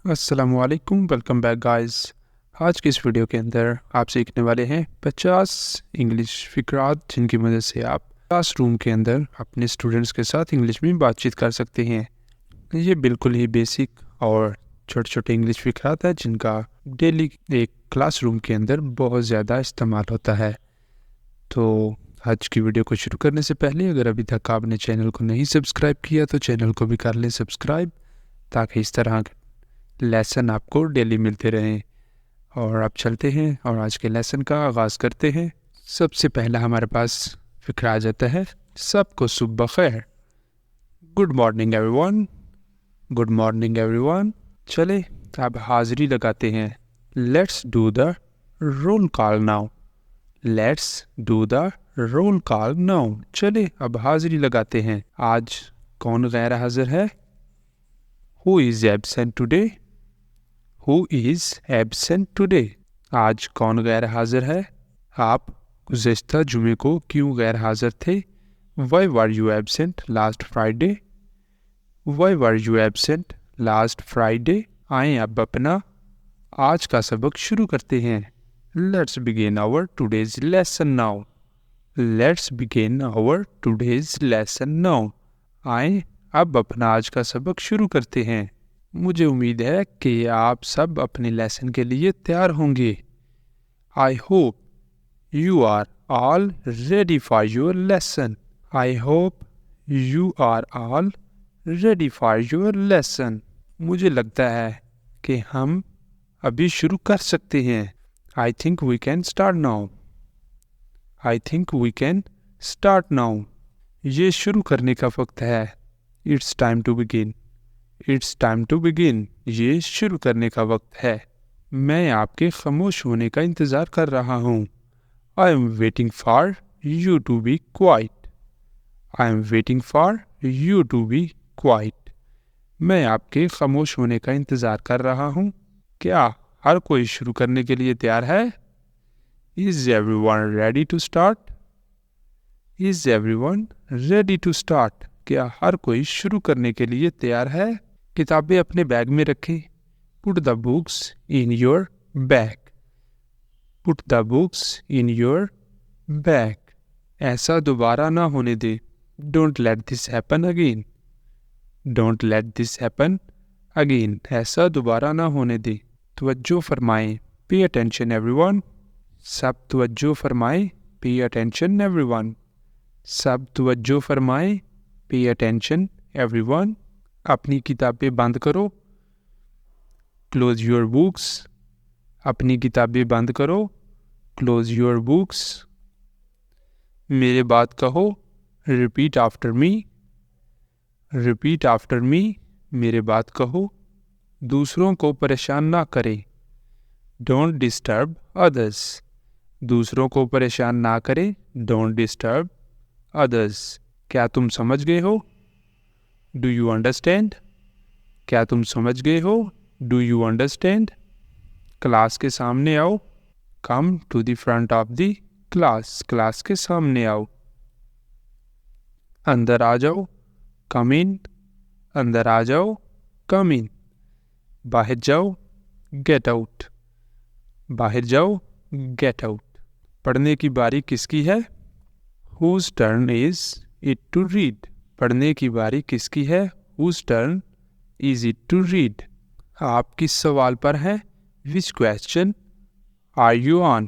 अस्सलामुअलैकुम, welcome back guys. आज की इस वीडियो के अंदर आप सीखने वाले हैं 50 इंग्लिश फ़िक्रात जिनकी मदद से आप क्लासरूम के अंदर अपने स्टूडेंट्स के साथ इंग्लिश में बातचीत कर सकते हैं। ये बिल्कुल ही बेसिक और छोटे छोटे इंग्लिश फ़िक्रात है जिनका डेली एक क्लासरूम के अंदर बहुत ज़्यादा इस्तेमाल होता है। तो आज की वीडियो को शुरू करने से पहले अगर अभी तक आपने चैनल को नहीं सब्सक्राइब किया तो चैनल को भी कर लें सब्सक्राइब, ताकि इस तरह लेसन आपको डेली मिलते रहें। और आप चलते हैं और आज के लेसन का आगाज़ करते हैं। सबसे पहला हमारे पास फिक्र आ जाता है, सबको सुबह खैर। Good morning everyone, good morning everyone. चले अब हाज़िरी लगाते हैं। Let's do the roll call now, let's do the roll call now. चले अब हाज़िरी लगाते हैं। आज कौन गैर हाजिर है? Who is absent today? Who is absent today? आज कौन गैर हाजिर है? आप गुज़श्ता जुमे को क्यों गैर हाजिर थे? Why were you absent last Friday? Why were you absent last Friday? आएँ अब अपना आज का सबक शुरू करते हैं। Let's begin our today's lesson now. Let's begin our today's lesson now. आएँ अब अपना आज का सबक शुरू करते हैं। मुझे उम्मीद है कि आप सब अपने लेसन के लिए तैयार होंगे। I hope you are all ready for your lesson. I hope you are all ready for your lesson. मुझे लगता है कि हम अभी शुरू कर सकते हैं। I think we can start now. I think we can start now. ये शुरू करने का वक्त है। It's time to begin. It's time to begin. ये शुरू करने का वक्त है। मैं आपके खामोश होने का इंतज़ार कर रहा हूँ। I am waiting for you to be quiet. I am waiting for you to be quiet. मैं आपके खामोश होने का इंतज़ार कर रहा हूँ। क्या हर कोई शुरू करने के लिए तैयार है? Is everyone ready to start? Is everyone ready to start? क्या हर कोई शुरू करने के लिए तैयार है? किताबें अपने बैग में रखें। Put the books in your bag. Put the books in your bag. ऐसा दोबारा ना होने दे। Don't let this happen again. Don't let this happen again. ऐसा दोबारा ना होने दे। तवज्जो फरमाएं। Pay attention everyone. सब तवज्जो फरमाएं। Pay attention everyone. सब तवज्जो फरमाएं। Pay attention everyone. अपनी किताबें बंद करो। Close your books. अपनी किताबें बंद करो। Close your books. मेरे बात कहो। Repeat after me. Repeat after me. मेरे बात कहो। दूसरों को परेशान ना करें। Don't disturb others. दूसरों को परेशान ना करें। Don't disturb others. क्या तुम समझ गए हो? Do you understand? क्या तुम समझ गए हो? Do you understand? क्लास के सामने आओ। Come to the front of the class. Class के सामने आओ। अंदर आ जाओ। कम इन। अंदर आ जाओ। कम इन। बाहर जाओ। Get out. बाहर जाओ। Get out. पढ़ने की बारी किसकी है? Whose turn is it to read? पढ़ने की बारी किसकी है? Whose turn is it to read? आप किस सवाल पर हैं? Which question are you on?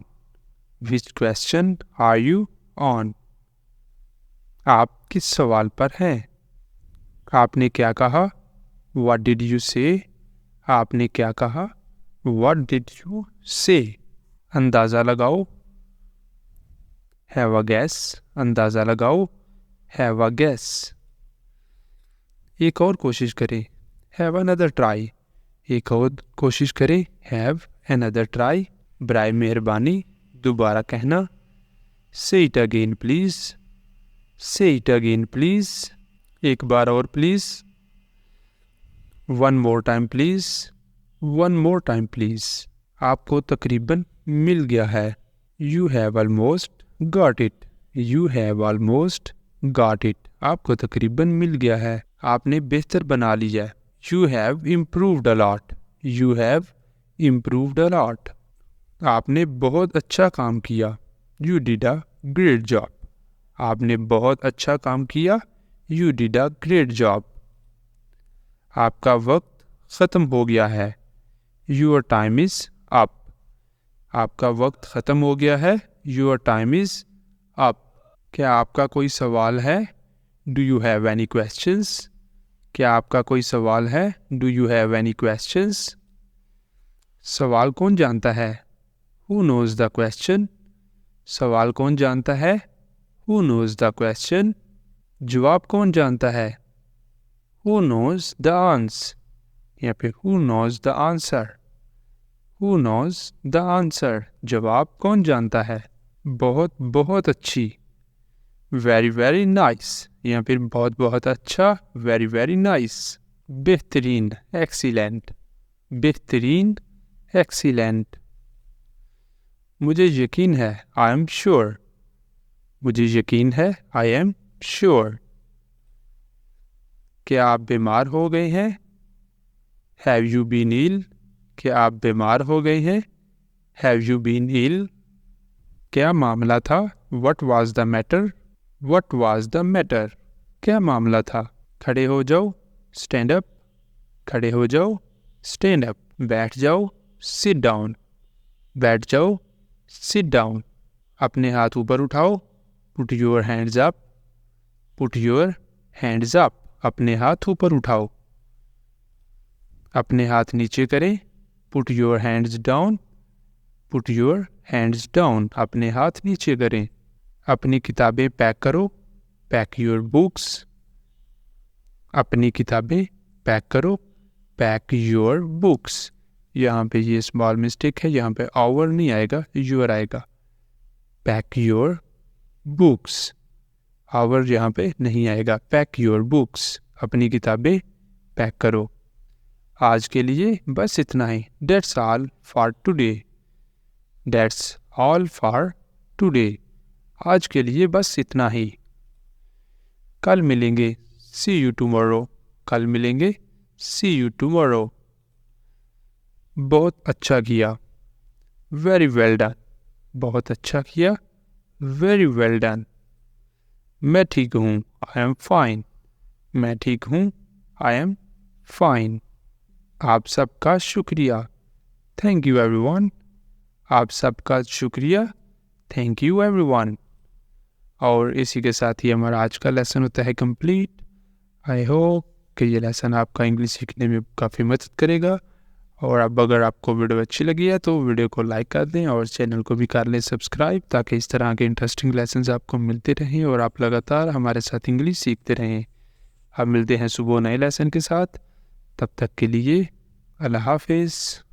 Which question are you on? आप किस सवाल पर हैं? आपने क्या कहा? What did you say? आपने क्या कहा? What did you say? अंदाज़ा लगाओ। Have a guess. अंदाज़ा लगाओ। Have a guess. एक और कोशिश करें। Have another try. एक और कोशिश करें। Have another try. बराए मेहरबानी दोबारा कहना। Say it again please. Say it again please. एक बार और please. One more time please. One more time please. आपको तकरीबन मिल गया है। You have almost got it. You have almost got it. आपको तकरीबन मिल गया है। आपने बेहतर बना लिया। You have improved a lot. You have improved a lot. आपने बहुत अच्छा काम किया। You did a great job. आपने बहुत अच्छा काम किया। You did a great job. आपका वक्त ख़त्म हो गया है। Your time is up. आपका वक्त ख़त्म हो गया है। Your time is up. क्या आपका कोई सवाल है? Do you have any questions? क्या आपका कोई सवाल है? Do you have any questions? सवाल कौन जानता है? Who nose the question? सवाल कौन जानता है? Who nose the question? जवाब कौन जानता है? हु नोज़ द आंसर या फिर who nose the answer? Who nose the answer? जवाब कौन जानता है? बहुत बहुत अच्छी। वेरी वेरी नाइस या फिर बहुत बहुत अच्छा। Very very nice. बेहतरीन, एक्सीलेंट। बेहतरीन, एक्सीलेंट। मुझे यकीन है, आई एम श्योर। मुझे यकीन है, आई एम श्योर। क्या आप बीमार हो गए हैं? Have you been ill? क्या आप बीमार हो गए हैं? Have you been ill? क्या मामला था? What was the matter? What was the matter? क्या मामला था? खड़े हो जाओ, स्टैंड अप। खड़े हो जाओ, स्टैंड अप। बैठ जाओ, सिट डाउन। बैठ जाओ, सिट डाउन। अपने हाथ ऊपर उठाओ, put your hands up. Put your hands up. अपने हाथ ऊपर उठाओ। अपने हाथ नीचे करें, put your hands down. Put your hands down. अपने हाथ नीचे करें। अपनी किताबें पैक करो, पैक योर बुक्स। अपनी किताबें पैक करो, पैक योर बुक्स। यहाँ पे ये स्मॉल मिस्टेक है, यहाँ पे आवर नहीं आएगा, योर आएगा। Pack your books. आवर यहाँ पे नहीं आएगा। Pack your books. अपनी किताबें पैक करो। आज के लिए बस इतना ही। That's all for today. That's all for today. आज के लिए बस इतना ही। कल मिलेंगे। See you tomorrow. कल मिलेंगे। See you tomorrow. बहुत अच्छा किया। Very well done. बहुत अच्छा किया। Very well done. मैं ठीक हूँ। I am fine. मैं ठीक हूँ। I am fine. आप सबका शुक्रिया। Thank you everyone. आप सबका शुक्रिया। Thank you everyone. और इसी के साथ ही हमारा आज का लेसन होता है कंप्लीट। आई होप कि ये लेसन आपका इंग्लिश सीखने में काफ़ी मदद करेगा। और अब अगर आपको वीडियो अच्छी लगी है तो वीडियो को लाइक कर दें और चैनल को भी कर लें सब्सक्राइब, ताकि इस तरह के इंटरेस्टिंग लेसन्स आपको मिलते रहें और आप लगातार हमारे साथ इंग्लिश सीखते रहें। अब मिलते हैं सुबह नए लेसन के साथ। तब तक के लिए अल्लाह हाफिज़।